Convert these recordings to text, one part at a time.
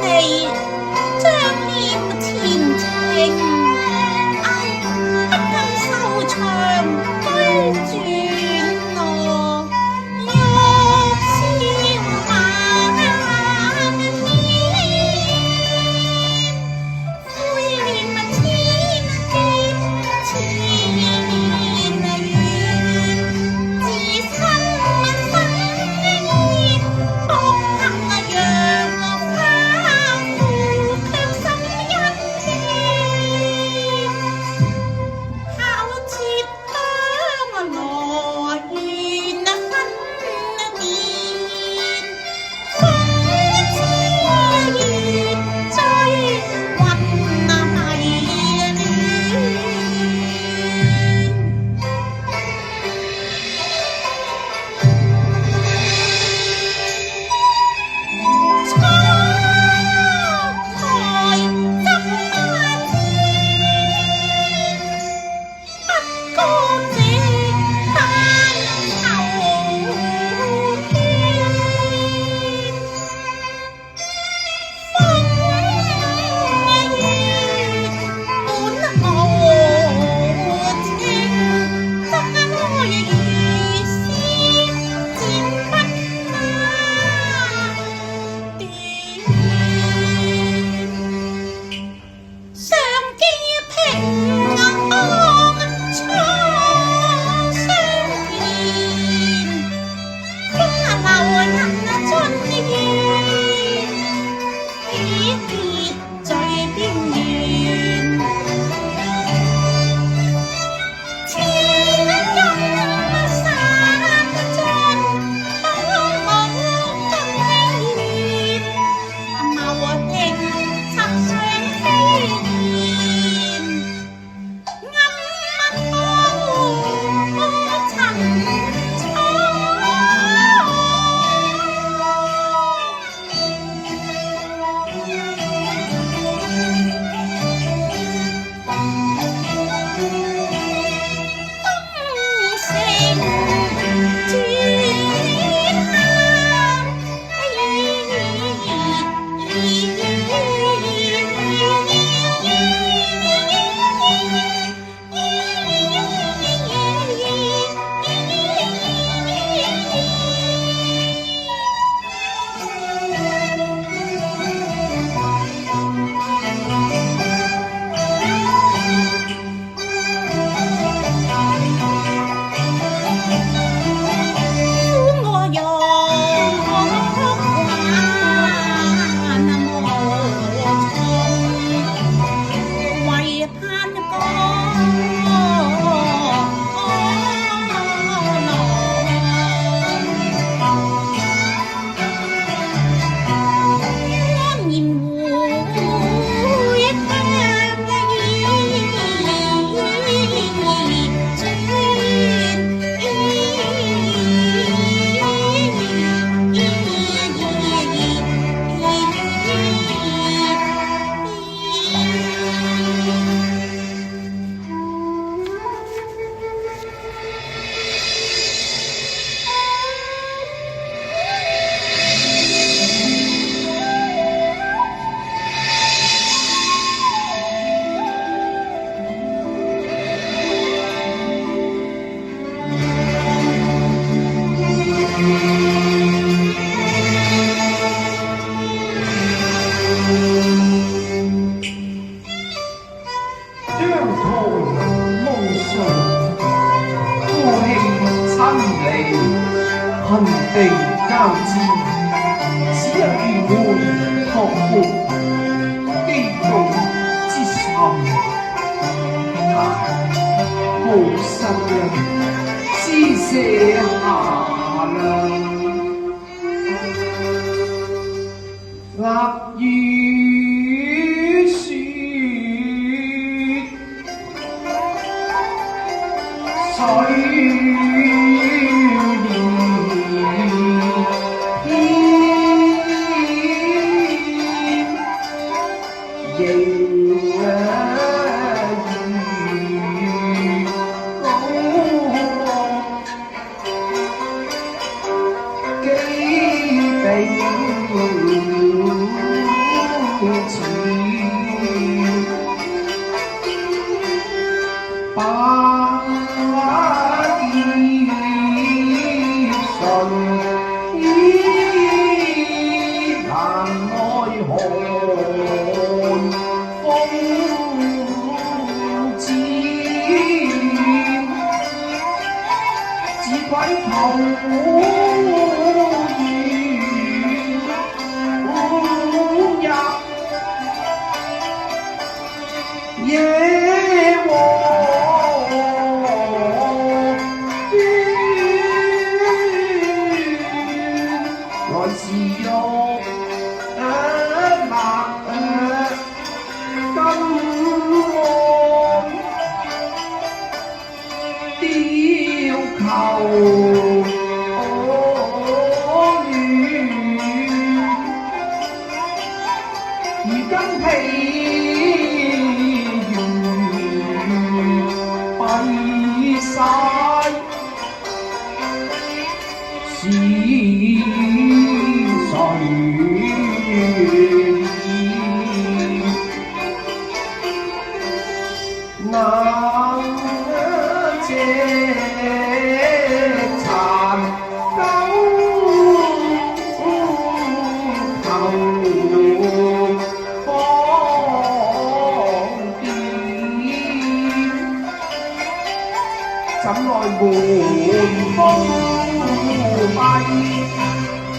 你將臉前情，不禁收場居轉落，欲笑萬年，灰臉千劫纏緣，自身生意獨行讓花負卻心欣喜，巧設當來緣分面，風痴月醉魂迷戀。初來執馬枝，不過這單愁怨。風月本無情，則愛如詩漸不斷。常記平安初相見，風流人盡現，喜別最邊緣。千金散盡，當我更輕言，謀定插上飛燕，暗物江湖塵東城轉我用還無從，唯盼安然回張台夢碎，夫慶親離，恨地交戰，只一願託付基督之心，但無仇人施捨下量。立於雪，水幾比如今疲如閉晒，是誰能這殘舊頭放電，怎奈門風閉，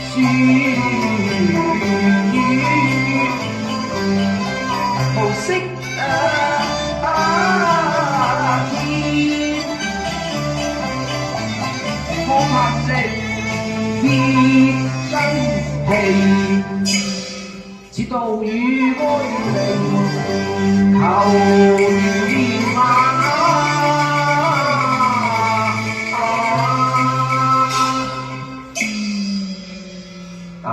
樹雨無色天，可盼力鐵根氣，直到與哀鳴求憐憫。唉，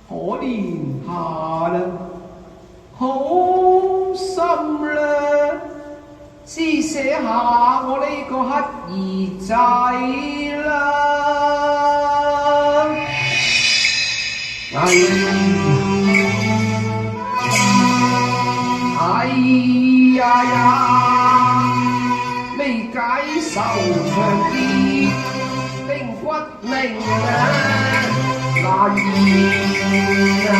可憐下啦，好心啦，施捨下我呢個乞兒仔啦。哎呀呀，未解愁長結，冰骨明啊，難言啊。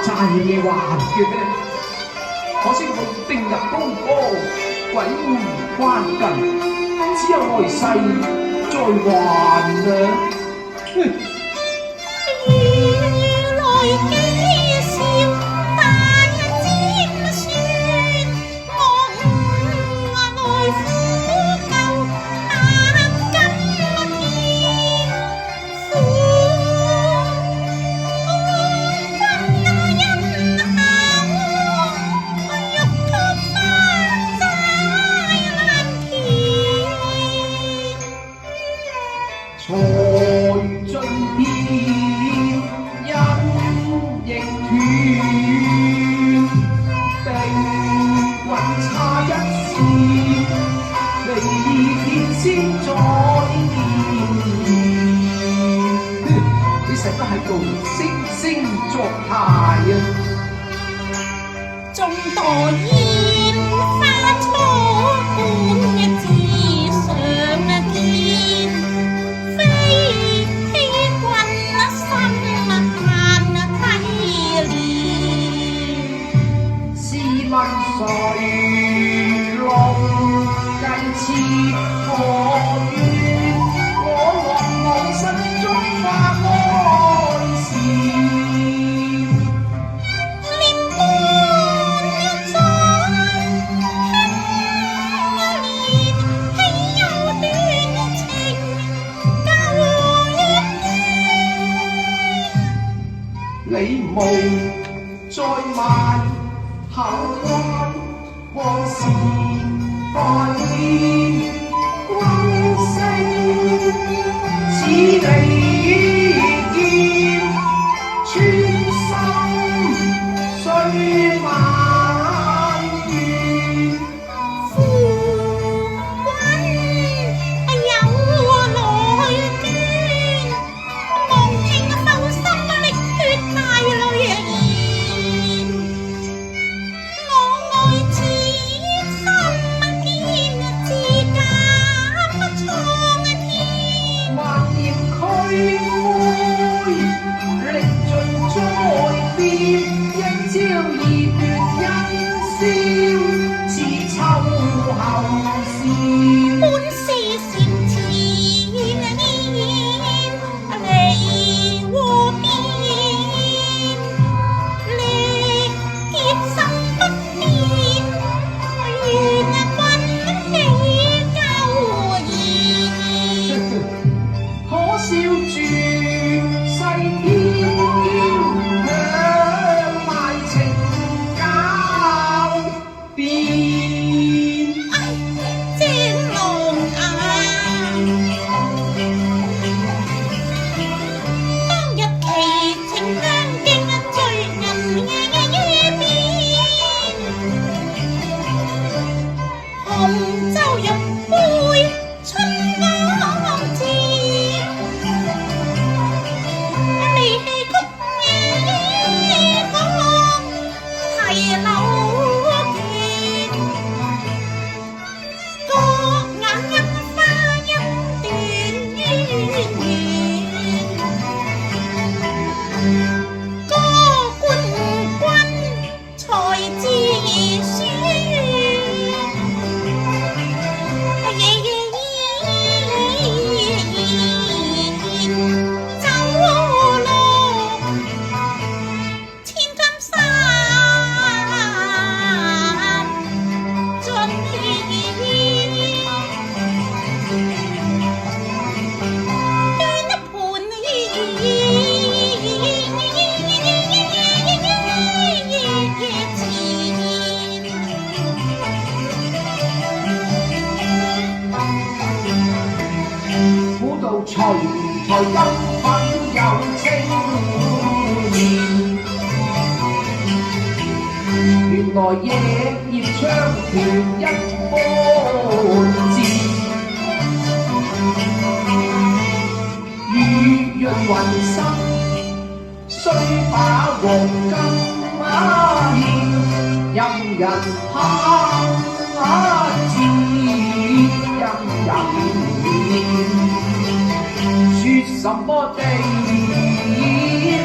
債還嘅咩？可惜我定入高歌，鬼門關近，只有來世再還啊！哼！如來幾笑，但尖酸，我來苦救，但今天苦。才盡天因應斷，定魂差一線，離別先再見。你成日都喺度惺惺作態啊！眾朵煙花初觀嘅至上見。問誰龍近似何緣？我樂我心中花開時，念半一載，輕一年，豈有短情舊緣？你無再賣口關，往事代念君聲，似你見穿心碎萬緣。夫君有來捐，望聽浮心瀝血大淚言。本是善前離和變，力竭心不變，願君起舊言。可笑住世天驕，強賣情交變。徐徐金粉有青面，原來夜葉槍團一般箭，雨潤雲生，雖把黃金獻，任人蝦字，任人說什麼地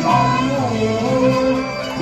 老天。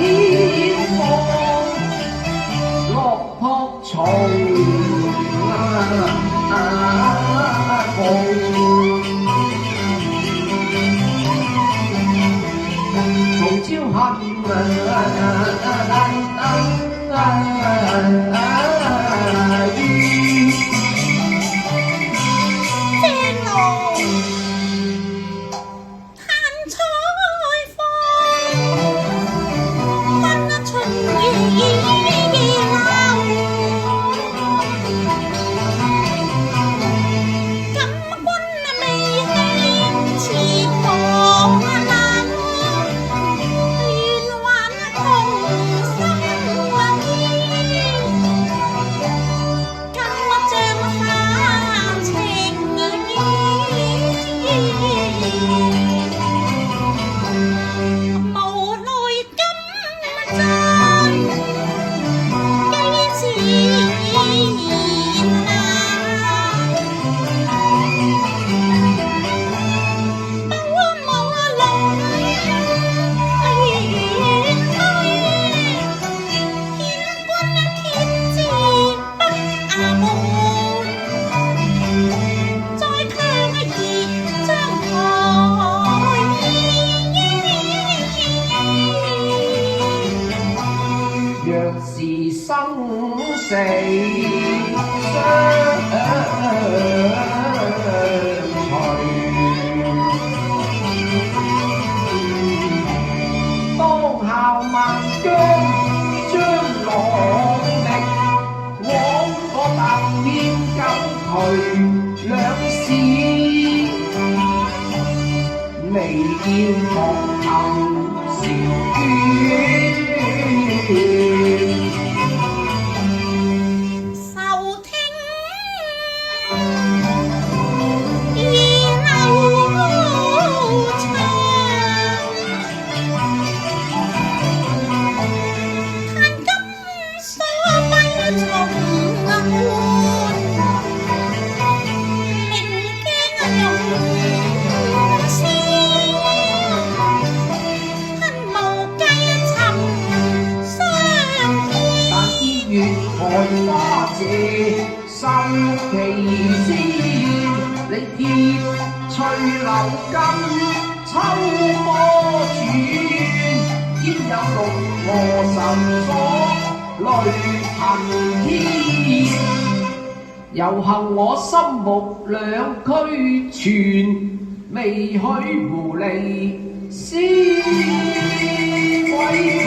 眉眼旁頭笑圈。收聽二流長，彈金鎖閉重換，明鏡用絲，恨無計尋相見。但見月荷花謝，收其先。你貼翠柳根，秋波轉，焉有六合神鎖，淚頻天。猶幸我心目兩俱全，未許胡離思歸天。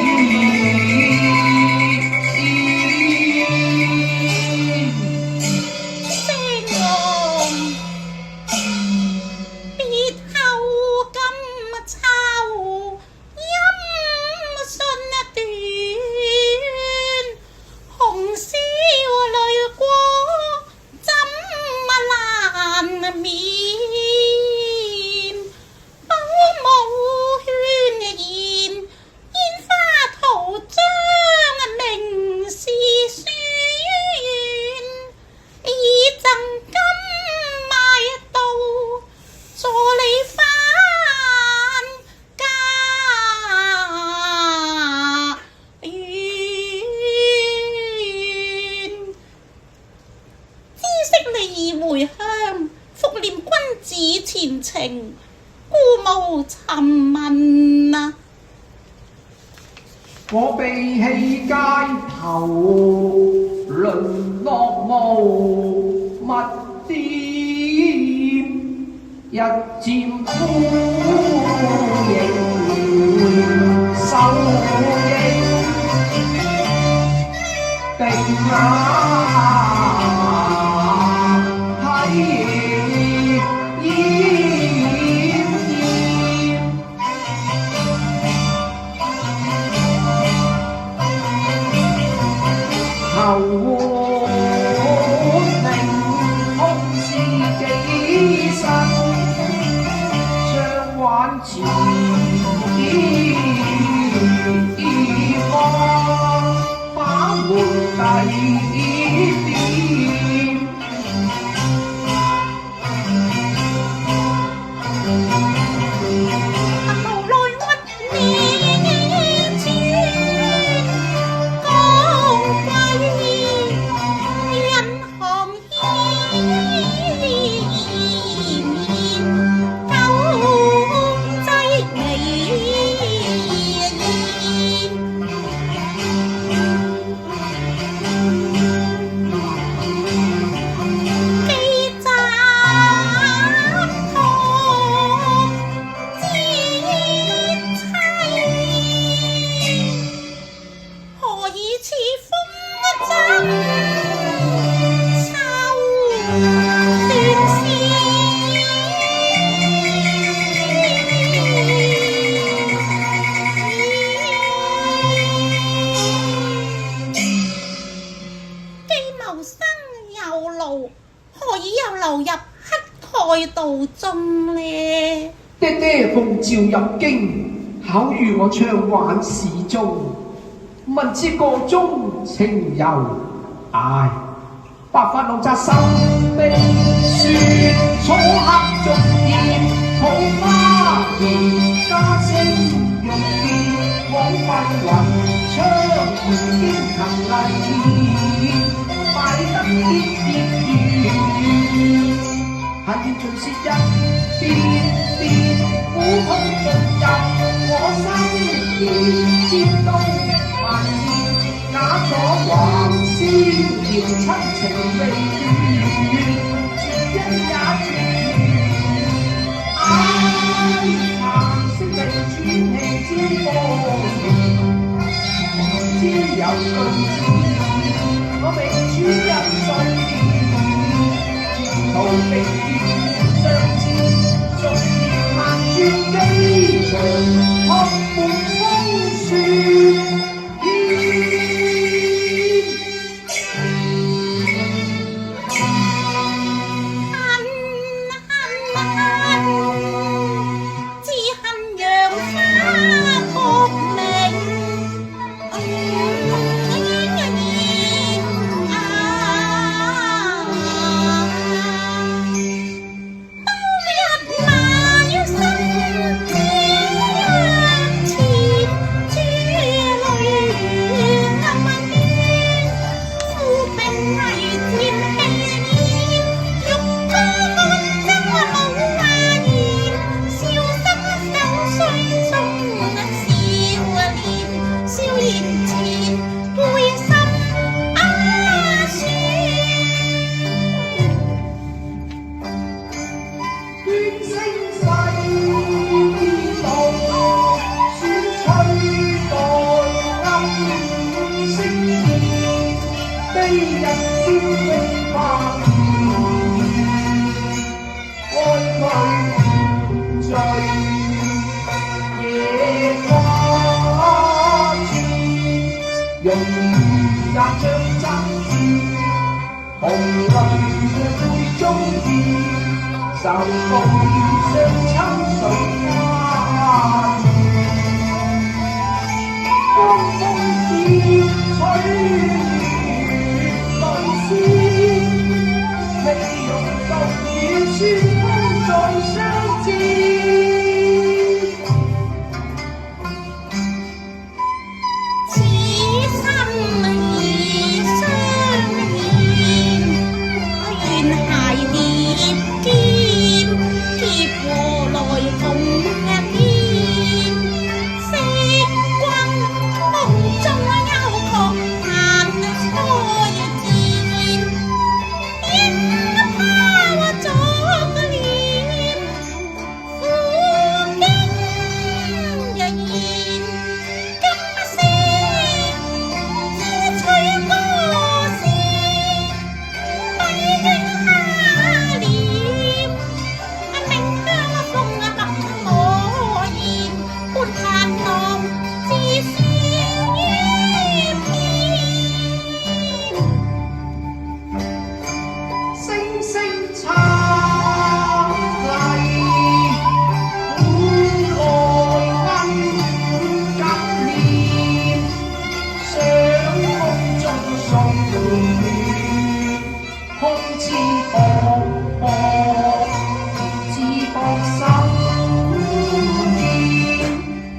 回鄉復念君子前程，故無尋問啊！我被棄街頭，淪落無物店，日漸枯影瘦影，定後命空知己身，將玩前方把門第點。何以又流入乞丐道中呢？爹爹奉召入京，巧遇我唱挽事中，聞知個中情由，唉，白髮濃紮心悲酸，楚客逐漸桃花源，家聲用劍枉費雲槍，經勤禮拜得結恨怨盡是一遍遍苦痛進入我心田，千刀萬劍假阻橫逍遙，親情未斷，絕因也絕。唉，嘆息地喘氣之波天，只有句子，我被主人睡眠，逃避相知，盡萬轉機。受到相親水花江風漸吹淚絲，未用到與酸風再相知。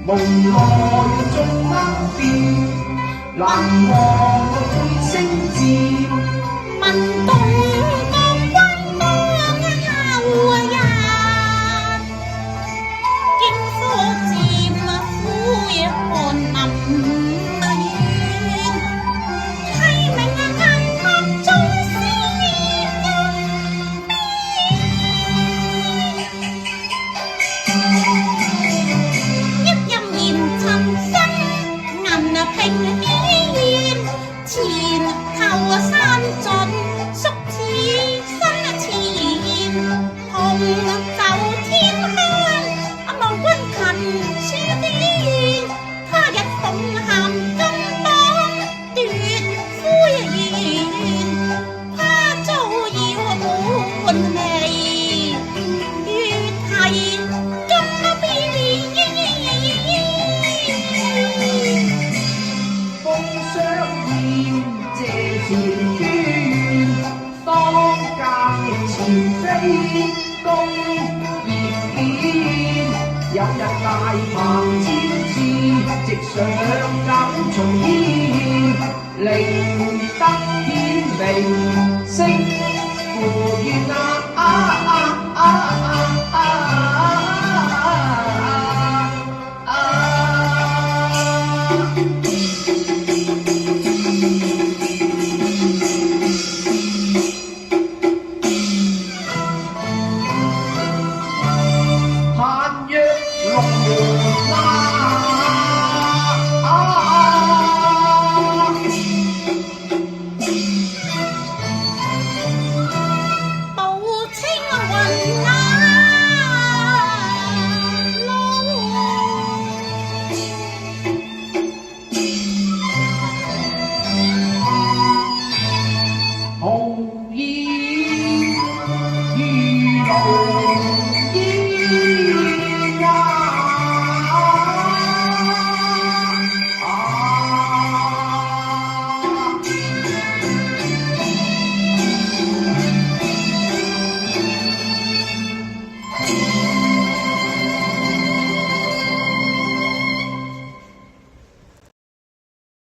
夢內縱黑變，難忘背星照。問東江溫當後日，經科漸苦寒林遠，係明銀幕中平軒前後山盡，宿此身前，紅袖添香，望君勤書邊，他日奉函金榜奪灰原，他遭要滿眉，越係金變前端當間前飛公葉片，有日大鵬展翅，直上九重天，靈德顯明，星付月啊！